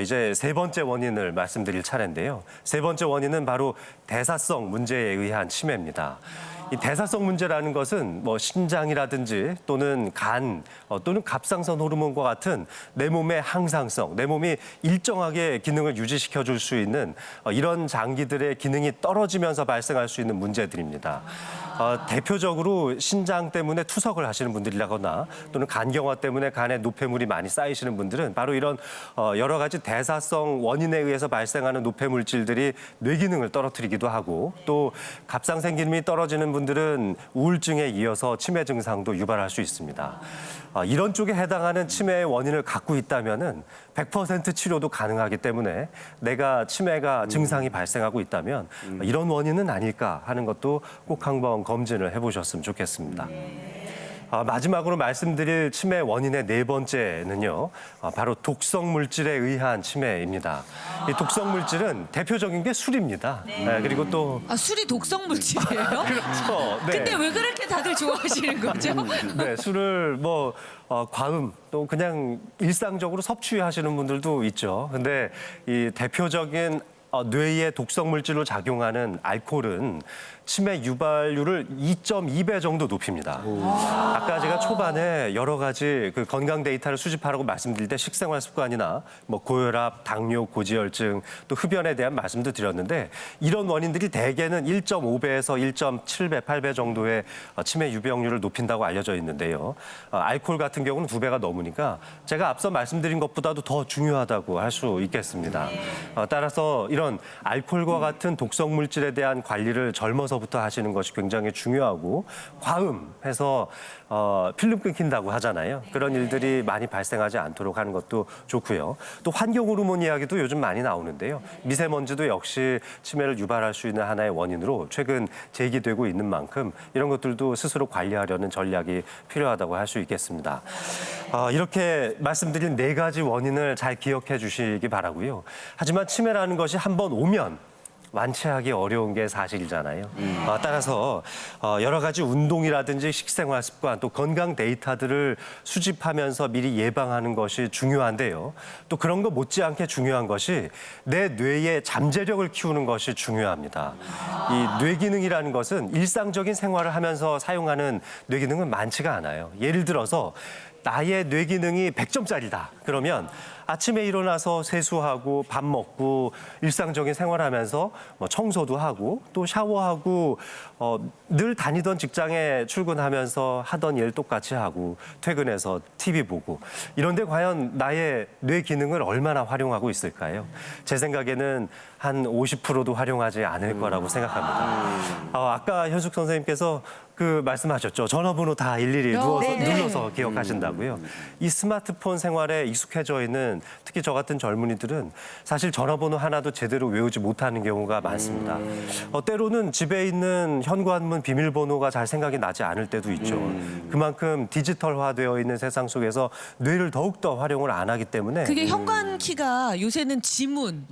이제 세 번째 원인을 말씀드릴 차례인데요. 세 번째 원인은 바로 대사성 문제에 의한 치매입니다. 이 대사성 문제라는 것은 뭐 신장이라든지 또는 간 또는 갑상선 호르몬과 같은 내 몸의 항상성, 내 몸이 일정하게 기능을 유지시켜 줄 수 있는 이런 장기들의 기능이 떨어지면서 발생할 수 있는 문제들입니다. 대표적으로 신장 때문에 투석을 하시는 분들이라거나 또는 간경화 때문에 간에 노폐물이 많이 쌓이시는 분들은 바로 이런 여러 가지 대사성 원인에 의해서 발생하는 노폐물질들이 뇌 기능을 떨어뜨리기도 하고, 또 갑상선 기능이 떨어지는 분들은 우울증에 이어서 치매 증상도 유발할 수 있습니다. 이런 쪽에 해당하는 치매의 원인을 갖고 있다면은 100% 치료도 가능하기 때문에 내가 치매가 증상이 발생하고 있다면 이런 원인은 아닐까 하는 것도 꼭 한번 검진을 해보셨으면 좋겠습니다. 마지막으로 말씀드릴 치매 원인의 네 번째는요, 바로 독성 물질에 의한 치매입니다. 이 독성 물질은 대표적인 게 술입니다. 그리고 또 술이 독성 물질이에요? 그렇죠. 네. 근데 왜 그렇게 다들 좋아하시는 거죠? 네, 술을 과음 또 그냥 일상적으로 섭취하시는 분들도 있죠. 근데 이 대표적인 뇌에 독성 물질로 작용하는 알코올은 치매 유발률을 2.2배 정도 높입니다. 아까 제가 초반에 여러 가지 그 건강 데이터를 수집하라고 말씀드릴 때 식생활 습관이나 고혈압, 당뇨, 고지혈증, 또 흡연에 대한 말씀도 드렸는데, 이런 원인들이 대개는 1.5배에서 1.7배, 8배 정도의 치매 유병률을 높인다고 알려져 있는데요. 알코올 같은 경우는 2배가 넘으니까 제가 앞서 말씀드린 것보다도 더 중요하다고 할 수 있겠습니다. 따라서 이런 알코올과 같은 독성 물질에 대한 관리를 젊어서부터 하시는 것이 굉장히 중요하고, 과음해서 필름 끊긴다고 하잖아요. 그런 일들이 많이 발생하지 않도록 하는 것도 좋고요. 또 환경 호르몬 이야기도 요즘 많이 나오는데요. 미세먼지도 역시 치매를 유발할 수 있는 하나의 원인으로 최근 제기되고 있는 만큼 이런 것들도 스스로 관리하려는 전략이 필요하다고 할 수 있겠습니다. 이렇게 말씀드린 네 가지 원인을 잘 기억해 주시기 바라고요. 하지만 치매라는 것이 한번 오면 완치하기 어려운 게 사실이잖아요. 따라서 여러 가지 운동이라든지 식생활 습관, 또 건강 데이터들을 수집하면서 미리 예방하는 것이 중요한데요. 또 그런 거 못지않게 중요한 것이 내 뇌의 잠재력을 키우는 것이 중요합니다. 이 뇌 기능이라는 것은 일상적인 생활을 하면서 사용하는 뇌 기능은 많지가 않아요. 예를 들어서 나의 뇌 기능이 100점짜리다. 그러면 아침에 일어나서 세수하고 밥 먹고 일상적인 생활하면서 청소도 하고 또 샤워하고 늘 다니던 직장에 출근하면서 하던 일 똑같이 하고 퇴근해서 TV 보고, 이런데 과연 나의 뇌 기능을 얼마나 활용하고 있을까요? 제 생각에는 한 50%도 활용하지 않을 거라고 생각합니다. 아까 현숙 선생님께서 그 말씀하셨죠. 전화번호 다 일일이 눌러서 기억하신다고요. 이 스마트폰 생활에 익숙해져 있는 특히 저 같은 젊은이들은 사실 전화번호 하나도 제대로 외우지 못하는 경우가 많습니다. 때로는 집에 있는 현관문 비밀번호가 잘 생각이 나지 않을 때도 있죠. 그만큼 디지털화되어 있는 세상 속에서 뇌를 더욱더 활용을 안 하기 때문에 그게 현관 키가 요새는 지문.